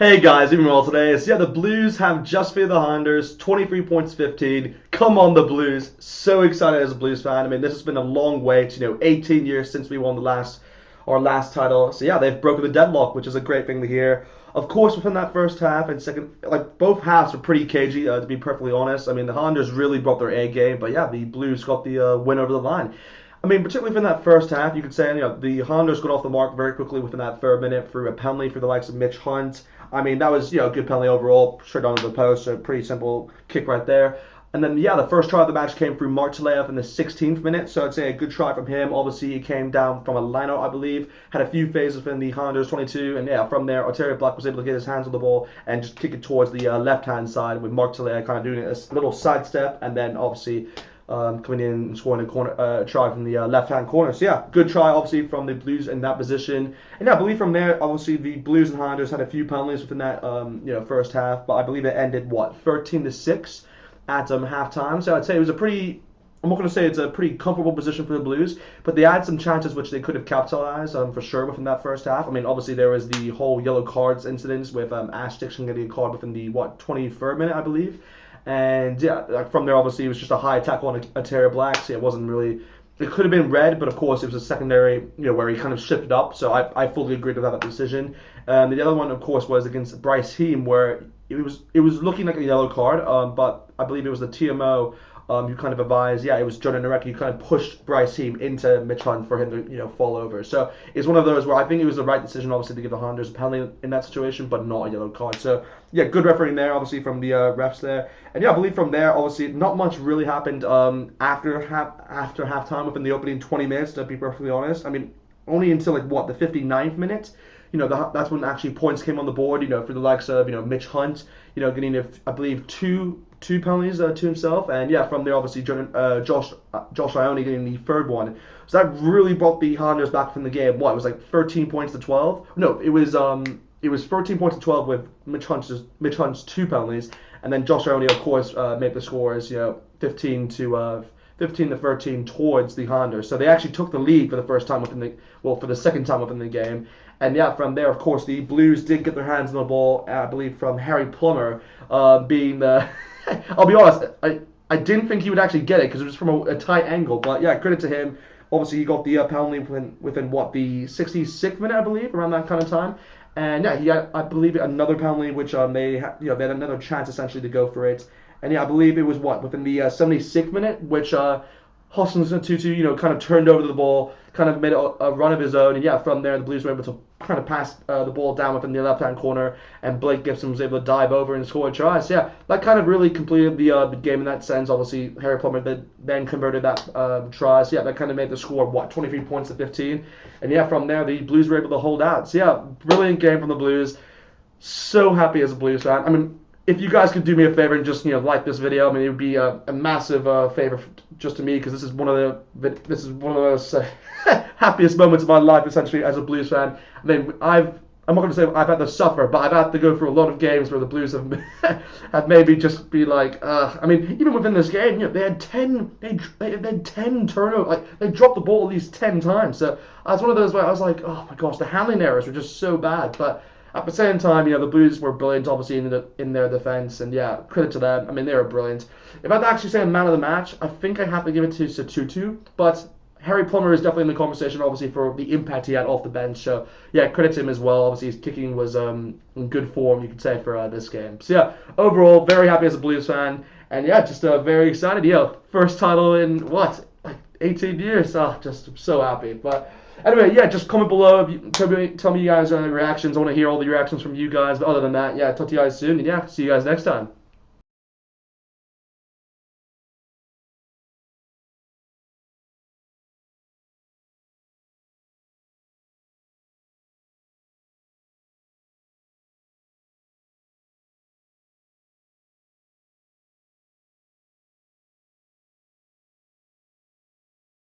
Hey guys, doing well today. So yeah, the Blues have just beat the Highlanders, 23 points 15. Come on the Blues. So excited as a Blues fan. I mean, this has been a long wait, 18 years since we won our last title. So yeah, they've broken the deadlock, which is a great thing to hear. Of course, within that first half and second, like both halves were pretty cagey, to be perfectly honest. I mean, the Highlanders really brought their A game, but yeah, the Blues got the win over the line. I mean, particularly from that first half, you could say the Highlanders got off the mark very quickly within that third minute through a penalty for the likes of Mitch Hunt. I mean, that was a good penalty overall, straight onto the post, so pretty simple kick right there. And then the first try of the match came through Martelev in the 16th minute, so I'd say a good try from him. Obviously, he came down from a line-out, I believe, had a few phases within the Highlanders 22, and yeah, from there, Arteria Black was able to get his hands on the ball and just kick it towards the left-hand side with Martelev kind of doing a little sidestep, and then obviously coming in and scoring a try from the left-hand corner. So yeah, good try obviously from the Blues in that position. And yeah, I believe from there, obviously the Blues and Highlanders had a few penalties within that first half, but I believe it ended 13-6 at halftime. So I'd say it was I'm not going to say it's a pretty comfortable position for the Blues, but they had some chances which they could have capitalized for sure within that first half. I mean, obviously there was the whole yellow cards incidents with Ash Dixon getting a card within the 23rd minute, I believe. And yeah, from there, obviously, it was just a high attack on Arteria Black. So it wasn't really. It could have been red, but of course, it was a secondary, where he kind of shifted up. So I fully agreed with that decision. The other one, of course, was against Bryce Heem, where it was looking like a yellow card, but I believe it was the TMO who kind of advised, it was Jordan Nareki who kind of pushed Bryce Heem into Mitch Hunt for him to fall over. So it's one of those where I think it was the right decision, obviously, to give the Highlanders a penalty in that situation, but not a yellow card. So yeah, good refereeing there, obviously, from the refs there. And yeah, I believe from there, obviously, not much really happened after halftime within the opening 20 minutes, to be perfectly honest. I mean, only until the 59th minute. That's when actually points came on the board, for the likes of, Mitch Hunt, getting, I believe, two penalties to himself. And yeah, from there, obviously, Josh Ione getting the third one. So that really brought the Highlanders back from the game. What, it was like 13 points to 12? No, it was 13 points to 12 with Mitch Hunt's two penalties. And then Josh Ione, of course, made the scores, 15 to 13 towards the Highlanders. So they actually took the lead for the for the second time within the game. And yeah, from there, of course, the Blues did get their hands on the ball, I believe, from Harry Plummer, being the... I'll be honest, I didn't think he would actually get it because it was from a tight angle. But yeah, credit to him. Obviously, he got the penalty within the 66th minute, I believe, around that kind of time. And yeah, he had, I believe, another penalty, which they had another chance essentially to go for it. And yeah, I believe it was within the 76th minute, which Hoskinson Tutu, kind of turned over the ball, kind of made a run of his own. And yeah, from there, the Blues were able to kind of pass the ball down within the left-hand corner, and Blake Gibson was able to dive over and score a try. So yeah, that kind of really completed the game in that sense. Obviously, Harry Plummer then converted that try. So yeah, that kind of made the score, 23 points to 15. And yeah, from there, the Blues were able to hold out. So yeah, brilliant game from the Blues. So happy as a Blues fan. I mean, if you guys could do me a favor and just like this video, I mean, it would be a massive favor just to me, because this is one of those happiest moments of my life, essentially, as a Blues fan. I mean, I'm not going to say I've had to suffer, but I've had to go through a lot of games where the Blues have have maybe just be like, I mean, even within this game, they had 10 turnovers, like they dropped the ball at least 10 times. So I was one of those where I was like, oh my gosh, the handling errors were just so bad, but. At the same time, the Blues were brilliant, obviously, in their defense, and yeah, credit to them. I mean, they were brilliant. If I had to actually say a man of the match, I think I have to give it to Satutu, but Harry Plummer is definitely in the conversation, obviously, for the impact he had off the bench. So yeah, credit to him as well. Obviously, his kicking was in good form, you could say, for this game. So yeah, overall, very happy as a Blues fan, and yeah, just very excited. First title in 18 years. Just so happy, but. Anyway, yeah, just comment below. Tell me you guys' reactions. I want to hear all the reactions from you guys. But other than that, yeah, talk to you guys soon. And yeah, see you guys next time.